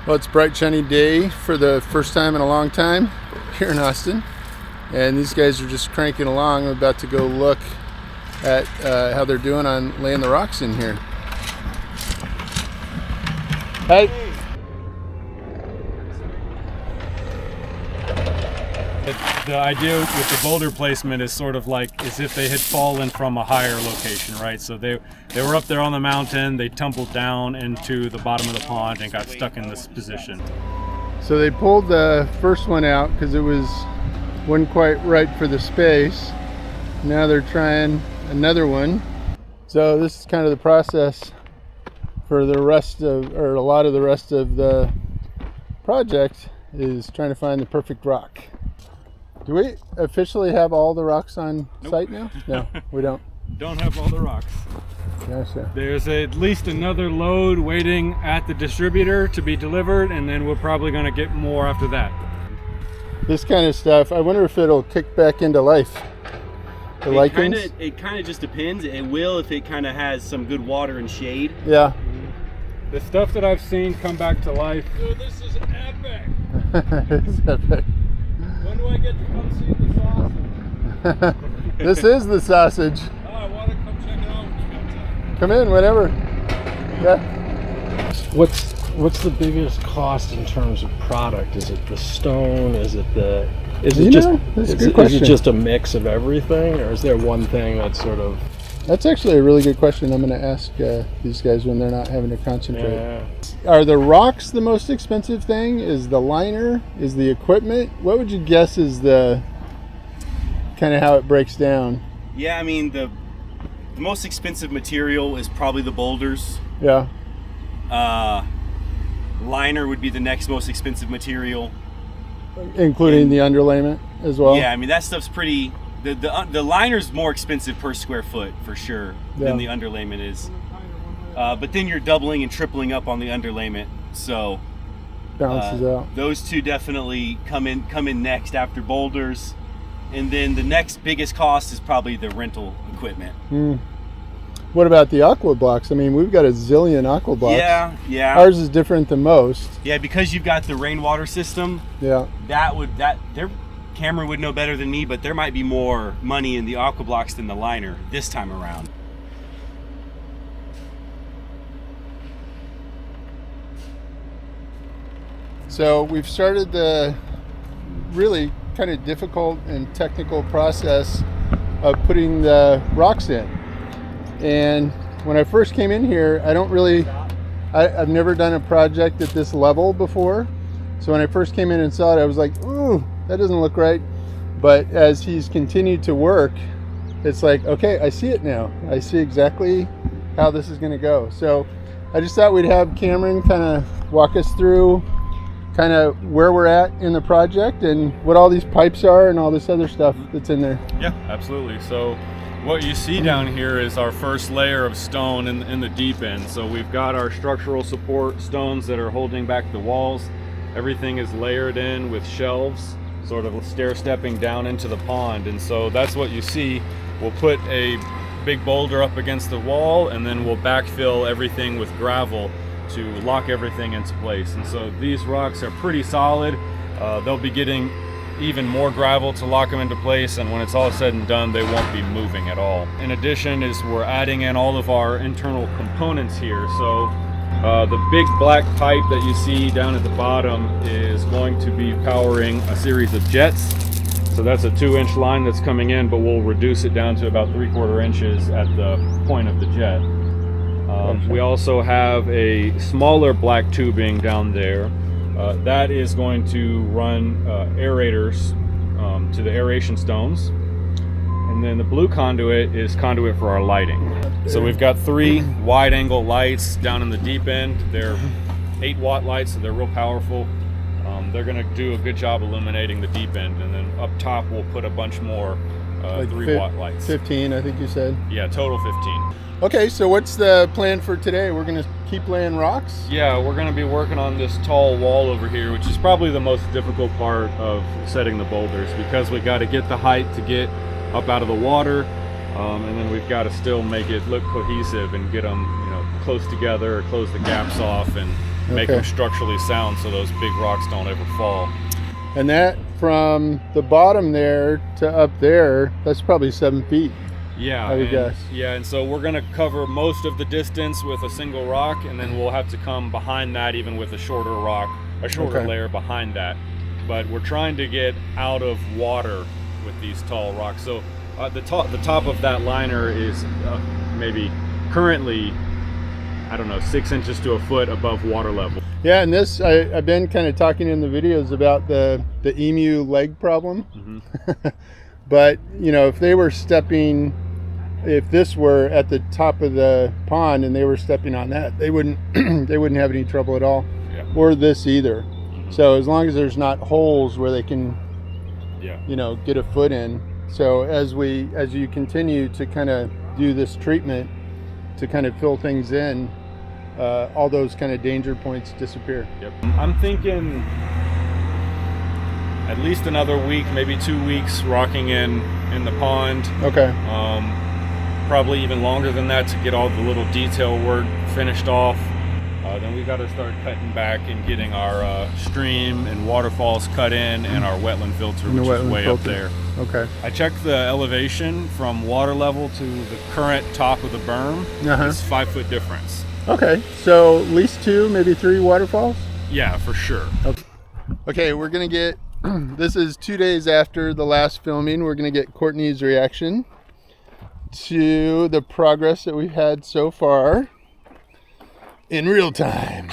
Well, it's a bright, sunny day for the first time in a long time here in Austin. And these guys are just cranking along. I'm about to go look at how they're doing on laying the rocks in here. Hey. The idea with the boulder placement is sort of like as if they had fallen from a higher location, right? So they were up there on the mountain, they tumbled down into the bottom of the pond and got stuck in this position. So they pulled the first one out because it wasn't quite right for the space. Now they're trying another one. So this is kind of the process for the rest of, or a lot of the rest of the project, is trying to find the perfect rock. Do we officially have all the rocks on site now? No, we don't. Don't have all the rocks. Gotcha. There's at least another load waiting at the distributor to be delivered, and then we're probably going to get more after that. This kind of stuff, I wonder if it'll kick back into life. The lichens? It kind of just depends. It will if it kind of has some good water and shade. Yeah. The stuff that I've seen come back to life. Dude, this is epic. It's epic. When do I get to come see the sausage? This is the sausage. Oh, I want to come check it out when you got time. Come in whenever. Yeah. What's the biggest cost in terms of product? Is it the stone? Is it that's a good question. Is it just a mix of everything, or is there one thing that's sort of? That's actually a really good question. I'm going to ask these guys when they're not having to concentrate. Yeah. Are the rocks the most expensive thing? Is the liner? Is the equipment? What would you guess is the kind of how it breaks down? Yeah, I mean the most expensive material is probably the boulders. Yeah. Liner would be the next most expensive material, Including the underlayment as well? Yeah, I mean that stuff's pretty. The liner's more expensive per square foot for sure than the underlayment is. But then you're doubling and tripling up on the underlayment, so Balances out. those two definitely come in next after boulders, and then the next biggest cost is probably the rental equipment. What about the aqua blocks? I mean, we've got a zillion aqua blocks. Yeah. Ours is different than most. Yeah, because you've got the rainwater system. Yeah. Cameron would know better than me, but there might be more money in the aqua blocks than the liner this time around. So we've started the really kind of difficult and technical process of putting the rocks in. And when I first came in here, I've never done a project at this level before. So when I first came in and saw it, I was like, ooh, that doesn't look right. But as he's continued to work, it's like, okay, I see it now. I see exactly how this is going to go. So I just thought we'd have Cameron kind of walk us through kind of where we're at in the project and what all these pipes are and all this other stuff that's in there. Yeah, absolutely. So what you see down here is our first layer of stone in the deep end. So we've got our structural support stones that are holding back the walls. Everything is layered in with shelves, sort of stair-stepping down into the pond. And so that's what you see. We'll put a big boulder up against the wall, and then we'll backfill everything with gravel to lock everything into place. And so these rocks are pretty solid. They'll be getting even more gravel to lock them into place, and when it's all said and done, they won't be moving at all. In addition, we're adding in all of our internal components here. So the big black pipe that you see down at the bottom is going to be powering a series of jets. So that's a 2-inch line that's coming in, but we'll reduce it down to about 3/4 inches at the point of the jet. We also have a smaller black tubing down there. That is going to run aerators to the aeration stones. And then the blue conduit is conduit for our lighting. So we've got 3 wide angle lights down in the deep end. They're 8-watt lights, so they're real powerful. They're gonna do a good job illuminating the deep end. And then up top, we'll put a bunch more like 3-watt lights. 15, I think you said. Yeah, total 15. Okay, so what's the plan for today? We're gonna keep laying rocks? Yeah, we're gonna be working on this tall wall over here, which is probably the most difficult part of setting the boulders, because we got to get the height to get up out of the water, and then we've got to still make it look cohesive and get them, close together, or close the gaps off, and make Okay. them structurally sound so those big rocks don't ever fall. And that from the bottom there to up there, that's probably 7 feet. Yeah, I would guess. Yeah, and so we're gonna cover most of the distance with a single rock, and then we'll have to come behind that even with a shorter rock, a shorter Okay. layer behind that. But we're trying to get out of water with these tall rocks. So the top of that liner is maybe currently, I don't know, 6 inches to a foot above water level. Yeah, and this, I've been kind of talking in the videos about the emu leg problem. Mm-hmm. But, you know, if they were stepping, if this were at the top of the pond and they were stepping on that, they wouldn't they wouldn't have any trouble at all. Yeah. Or this either. So as long as there's not holes where they can, Yeah. you know, get a foot in. So as you continue to kind of do this treatment to kind of fill things in, all those kind of danger points disappear. Yep. I'm thinking at least another week, maybe 2 weeks, rocking in the pond. Okay. Probably even longer than that to get all the little detail work finished off. Then we got to start cutting back and getting our stream and waterfalls cut in, and our wetland filter, And the which is wetland way filter. up there. Okay. I checked the elevation from water level to the current top of the berm. Uh-huh. It's 5 foot difference. Okay. So at least 2, maybe 3 waterfalls? Yeah, for sure. Okay, we're gonna get, this is 2 days after the last filming. We're gonna get Courtney's reaction to the progress that we've had so far in real time.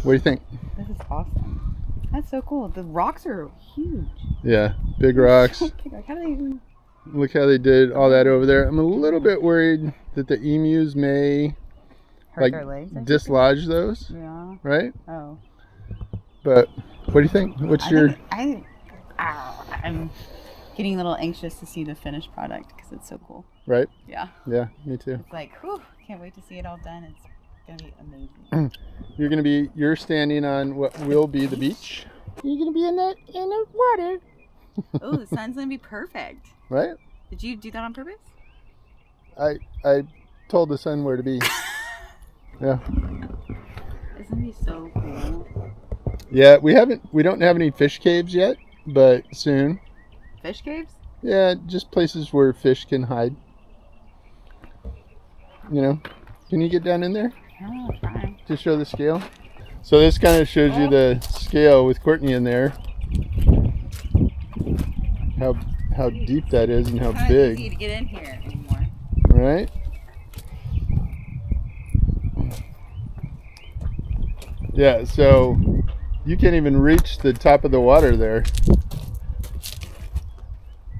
What do you think? This is awesome. That's so cool. The rocks are huge. Yeah, big rocks. How do they even... Look how they did all that over there. I'm a little bit worried that the emus may hurt their legs? I think? dislodge those, Yeah. right? Oh. But what do you think? What's your... I'm getting a little anxious to see the finished product because it's so cool. Right? Yeah. Yeah, me too. It's like, whew, can't wait to see it all done. It's gonna be amazing. You're standing on what will be the beach. You're gonna be in the water. Oh, the sun's gonna be perfect. Right? Did you do that on purpose? I told the sun where to be. Yeah. It's gonna be so cool. Yeah, we don't have any fish caves yet, but soon. Fish caves? Yeah, just places where fish can hide. You know, can you get down in there Oh, fine. to show the scale? So this kind of shows you the scale with Courtney in there. How deep that is and how It's not big. easy to get in here anymore. Right? Yeah, so you can't even reach the top of the water there.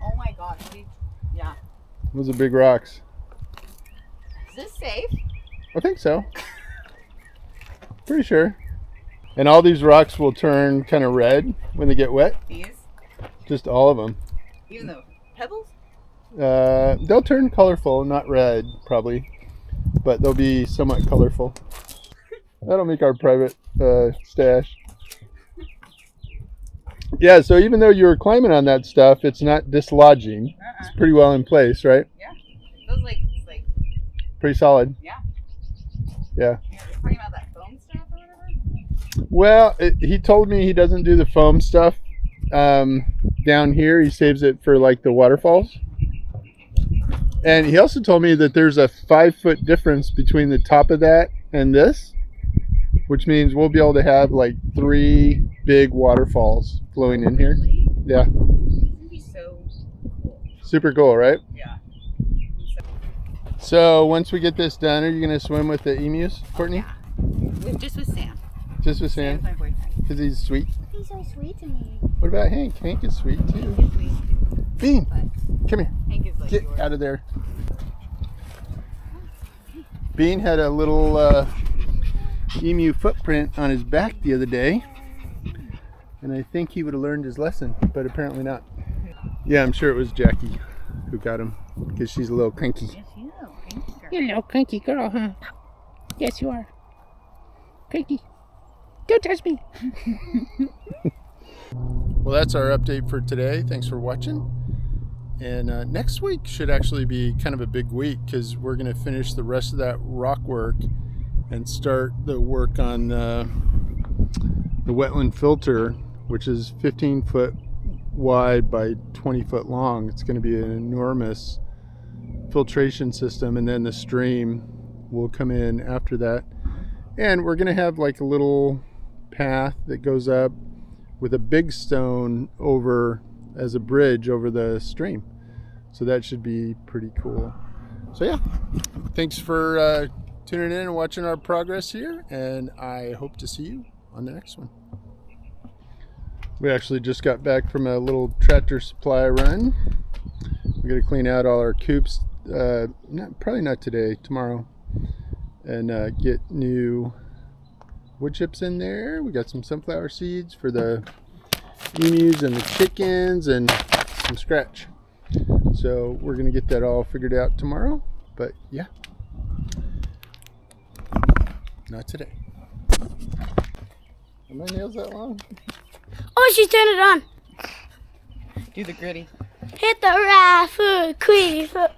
Oh my gosh. Yeah. Those are big rocks. Is this safe? I think so. Pretty sure. And all these rocks will turn kind of red when they get wet. These? Just all of them. Even though pebbles? They'll turn colorful, not red probably, but they'll be somewhat colorful. That'll make our private stash. Yeah, so even though you were climbing on that stuff, it's not dislodging. It's pretty well in place, right? Yeah. It feels like Pretty solid. yeah. Yeah. You're talking about that foam stuff or whatever? Well, he told me he doesn't do the foam stuff down here. He saves it for like the waterfalls. And he also told me that there's a 5 foot difference between the top of that and this, which means we'll be able to have like 3 big waterfalls flowing in here. Really? Yeah. This would be so cool. Super cool, right? Yeah. So once we get this done, are you going to swim with the emus, Courtney? Just with Sam. Just with Sam's Sam? my boyfriend. Because he's sweet. He's so sweet to me. What about Hank? Hank is sweet too. He's sweet. Bean, But come here. Hank is like Get yours. out of there. Bean had a little emu footprint on his back the other day, and I think he would have learned his lesson, but apparently not. Yeah, I'm sure it was Jackie who got him, because she's a little cranky. Yes, you know. Thank you, girl. You're a little cranky girl, huh? Yes, you are. Cranky. Don't touch me. Well, that's our update for today. Thanks for watching. And next week should actually be kind of a big week, because we're going to finish the rest of that rock work and start the work on the wetland filter, which is 15 foot wide by 20 foot long. It's going to be an enormous filtration system, and then the stream will come in after that. And we're going to have like a little path that goes up with a big stone over as a bridge over the stream. So that should be pretty cool. So yeah, thanks for tuning in and watching our progress here, and I hope to see you on the next one. We actually just got back from a little Tractor Supply run. We're going to clean out all our coops, probably not today, tomorrow, and get new wood chips in there. We got some sunflower seeds for the emus and the chickens, and some scratch. So we're going to get that all figured out tomorrow, but yeah, not today. Are my nails that long? Oh, she turned it on. Do the gritty. Hit the right foot, quick foot.